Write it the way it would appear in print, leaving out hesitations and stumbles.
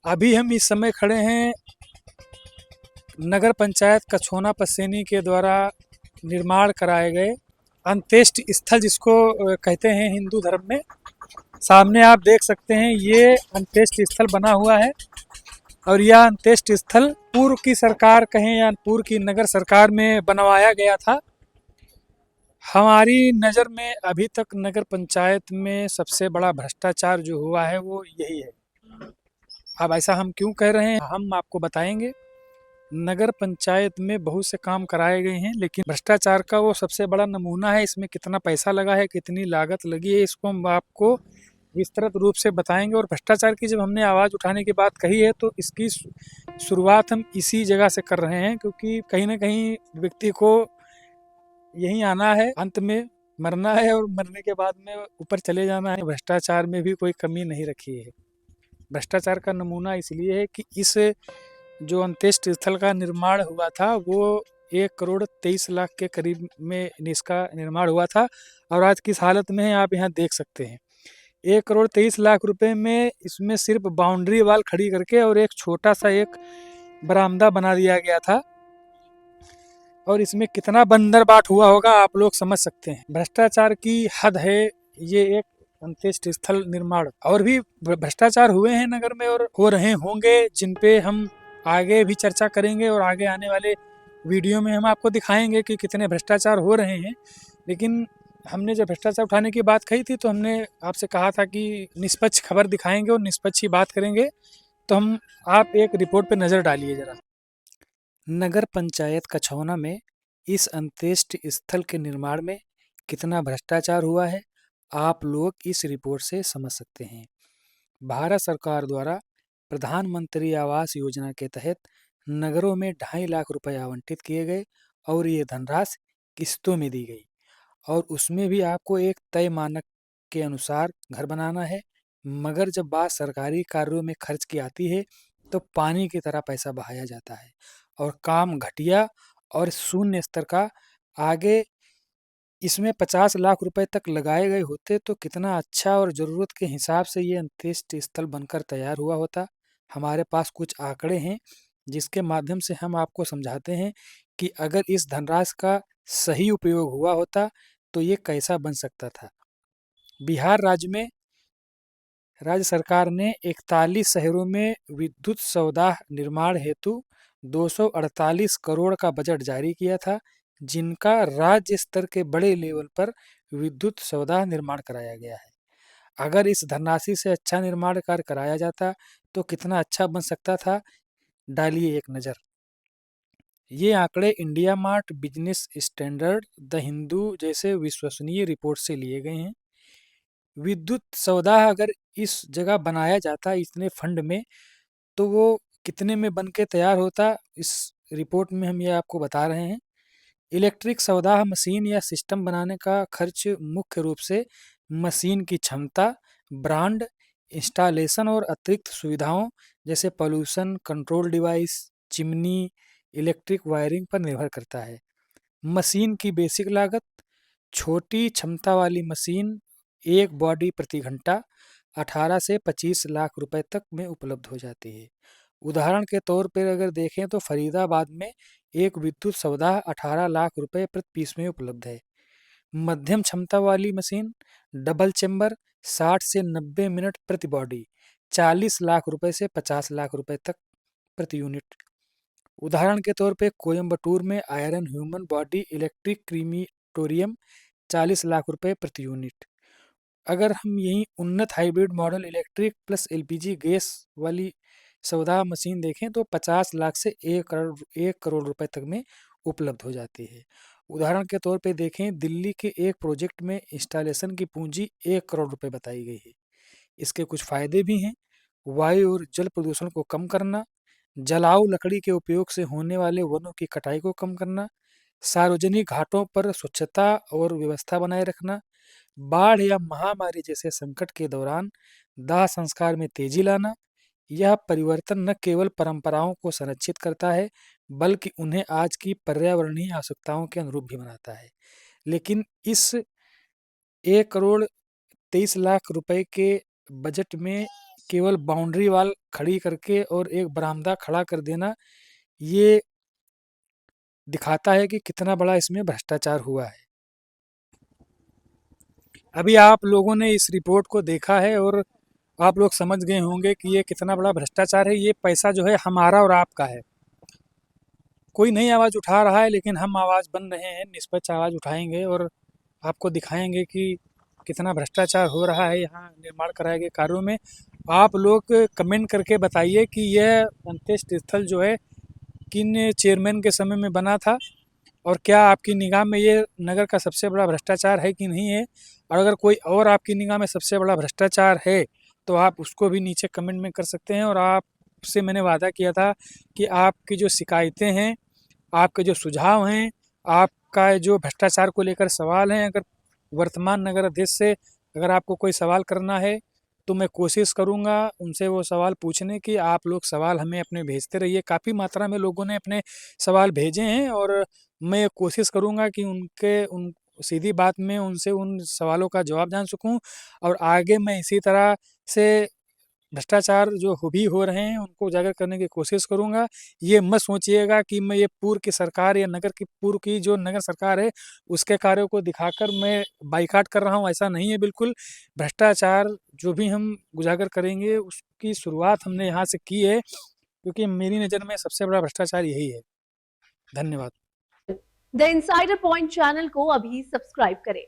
अभी हम इस समय खड़े हैं नगर पंचायत कछोना पसेनी के द्वारा निर्माण कराए गए अंत्येष्टि स्थल, जिसको कहते हैं हिंदू धर्म में। सामने आप देख सकते हैं ये अंत्येष्टि स्थल बना हुआ है। और यह अंत्येष्टि स्थल पूर्व की सरकार कहें या पूर्व की नगर सरकार में बनवाया गया था। हमारी नज़र में अभी तक नगर पंचायत में सबसे बड़ा भ्रष्टाचार जो हुआ है वो यही है। अब ऐसा हम क्यों कह रहे हैं, हम आपको बताएंगे। नगर पंचायत में बहुत से काम कराए गए हैं, लेकिन भ्रष्टाचार का वो सबसे बड़ा नमूना है। इसमें कितना पैसा लगा है, कितनी लागत लगी है, इसको हम आपको विस्तृत रूप से बताएंगे। और भ्रष्टाचार की जब हमने आवाज़ उठाने की बात कही है तो इसकी शुरुआत हम इसी जगह से कर रहे हैं, क्योंकि कहीं ना कहीं व्यक्ति को यहीं आना है, अंत में मरना है और मरने के बाद में ऊपर चले जाना है। भ्रष्टाचार में भी कोई कमी नहीं रखी है। भ्रष्टाचार का नमूना इसलिए है कि इस जो अंत्येष्टि स्थल का निर्माण हुआ था वो 1 करोड़ 23 लाख के करीब में इसका निर्माण हुआ था। और आज किस हालत में है आप यहाँ देख सकते हैं। 1 करोड़ 23 लाख रुपए में इसमें सिर्फ बाउंड्री वाल खड़ी करके और एक छोटा सा एक बरामदा बना दिया गया था। और इसमें कितना बंदर बाट हुआ होगा आप लोग समझ सकते हैं। भ्रष्टाचार की हद है ये एक अंत्येष्टि स्थल निर्माण। और भी भ्रष्टाचार हुए हैं नगर में और हो रहे होंगे, जिन पे हम आगे भी चर्चा करेंगे और आगे आने वाले वीडियो में हम आपको दिखाएंगे कि कितने भ्रष्टाचार हो रहे हैं। लेकिन हमने जब भ्रष्टाचार उठाने की बात कही थी तो हमने आपसे कहा था कि निष्पक्ष खबर दिखाएंगे और निष्पक्ष ही बात करेंगे। तो हम आप एक रिपोर्ट पे नज़र डालिए जरा। नगर पंचायत कछौना में इस अंत्येष्टि स्थल के निर्माण में कितना भ्रष्टाचार हुआ है, आप लोग इस रिपोर्ट से समझ सकते हैं। भारत सरकार द्वारा प्रधानमंत्री आवास योजना के तहत नगरों में 2.5 लाख रुपए आवंटित किए गए और ये धनराशि किस्तों में दी गई। और उसमें भी आपको एक तय मानक के अनुसार घर बनाना है। मगर जब बात सरकारी कार्यों में खर्च की आती है तो पानी की तरह पैसा बहाया जाता है और काम घटिया और शून्य स्तर का। आगे इसमें 50 लाख रुपए तक लगाए गए होते तो कितना अच्छा और ज़रूरत के हिसाब से ये अंत्येष्टि स्थल बनकर तैयार हुआ होता। हमारे पास कुछ आंकड़े हैं जिसके माध्यम से हम आपको समझाते हैं कि अगर इस धनराशि का सही उपयोग हुआ होता तो ये कैसा बन सकता था। बिहार राज्य सरकार ने 41 शहरों में विद्युत सौदा निर्माण हेतु 248 करोड़ का बजट जारी किया था, जिनका राज्य स्तर के बड़े लेवल पर विद्युत सौदा निर्माण कराया गया है। अगर इस धनराशि से अच्छा निर्माण कार्य कराया जाता तो कितना अच्छा बन सकता था, डालिए एक नज़र। ये आंकड़े India mart, business standard, the Hindu जैसे विश्वसनीय रिपोर्ट से लिए गए हैं। विद्युत सौदा अगर इस जगह बनाया जाता इतने फंड में तो वो कितने में बन के तैयार होता, इस रिपोर्ट में हम ये आपको बता रहे हैं। इलेक्ट्रिक सौदा मशीन या सिस्टम बनाने का खर्च मुख्य रूप से मशीन की क्षमता, ब्रांड, इंस्टॉलेशन और अतिरिक्त सुविधाओं जैसे pollution control device, chimney, electric wiring पर निर्भर करता है। मशीन की बेसिक लागत: छोटी क्षमता वाली मशीन एक बॉडी प्रति घंटा 18 से 25 लाख रुपए तक में उपलब्ध हो जाती है। उदाहरण के तौर पर अगर देखें तो फरीदाबाद में एक विद्युत सौदा 18 लाख रुपए प्रति पीस में उपलब्ध है। मध्यम क्षमता वाली मशीन डबल चेम्बर 60 से 90 मिनट प्रति बॉडी 40 लाख रुपए से 50 लाख रुपए तक प्रति यूनिट। उदाहरण के तौर पे कोयम्बटूर में iron human body electric crematorium 40 lakh रुपए प्रति यूनिट। अगर हम यही उन्नत hybrid model electric plus LPG gas वाली सौदा मशीन देखें तो 50 लाख से 1 करोड़ रुपए तक में उपलब्ध हो जाती है। उदाहरण के तौर पे देखें, दिल्ली के एक प्रोजेक्ट में इंस्टॉलेशन की पूंजी 1 करोड़ रुपए बताई गई है। इसके कुछ फायदे भी हैं: वायु और जल प्रदूषण को कम करना, जलाऊ लकड़ी के उपयोग से होने वाले वनों की कटाई को कम करना, सार्वजनिक घाटों पर स्वच्छता और व्यवस्था बनाए रखना, बाढ़ या महामारी जैसे संकट के दौरान दाह संस्कार में तेजी लाना। यह परिवर्तन न केवल परंपराओं को संरक्षित करता है बल्कि उन्हें आज की पर्यावरणीय आवश्यकताओं के अनुरूप भी बनाता है। लेकिन इस 1 करोड़ 23 लाख रुपए के बजट में केवल बाउंड्री वॉल खड़ी करके और एक बरामदा खड़ा कर देना, ये दिखाता है कि कितना बड़ा इसमें भ्रष्टाचार हुआ है। अभी आप लोगों ने इस रिपोर्ट को देखा है और आप लोग समझ गए होंगे कि ये कितना बड़ा भ्रष्टाचार है। ये पैसा जो है हमारा और आपका है। कोई नहीं आवाज़ उठा रहा है, लेकिन हम आवाज़ बन रहे हैं, निष्पक्ष आवाज़ उठाएंगे और आपको दिखाएंगे कि कितना भ्रष्टाचार हो रहा है यहाँ निर्माण कराए गए कार्यों में। आप लोग कमेंट करके बताइए कि यह अंत्येष्टि स्थल जो है किन चेयरमैन के समय में बना था, और क्या आपकी निगाह में ये नगर का सबसे बड़ा भ्रष्टाचार है कि नहीं है। और अगर कोई और आपकी निगाह में सबसे बड़ा भ्रष्टाचार है तो आप उसको भी नीचे कमेंट में कर सकते हैं। और आपसे मैंने वादा किया था कि आपकी जो शिकायतें हैं, आपके जो सुझाव हैं, आपका जो भ्रष्टाचार को लेकर सवाल हैं, अगर वर्तमान नगर अध्यक्ष से अगर आपको कोई सवाल करना है तो मैं कोशिश करूंगा उनसे वो सवाल पूछने की। आप लोग सवाल हमें अपने भेजते रहिए। काफ़ी मात्रा में लोगों ने अपने सवाल भेजे हैं और मैं कोशिश करूंगा कि उन सीधी बात में उनसे उन सवालों का जवाब जान सकूं। और आगे मैं इसी तरह से भ्रष्टाचार जो भी हो रहे हैं उनको उजागर करने की कोशिश करूंगा। ये मत सोचिएगा कि मैं ये पूर्व की सरकार या नगर की पूर्व की जो नगर सरकार है उसके कार्यों को दिखाकर मैं बाइकाट कर रहा हूँ, ऐसा नहीं है बिल्कुल। भ्रष्टाचार जो भी हम उजागर करेंगे उसकी शुरुआत हमने यहाँ से की है, क्योंकि मेरी नज़र में सबसे बड़ा भ्रष्टाचार यही है। धन्यवाद। द इनसाइडर पॉइंट चैनल को अभी सब्सक्राइब करें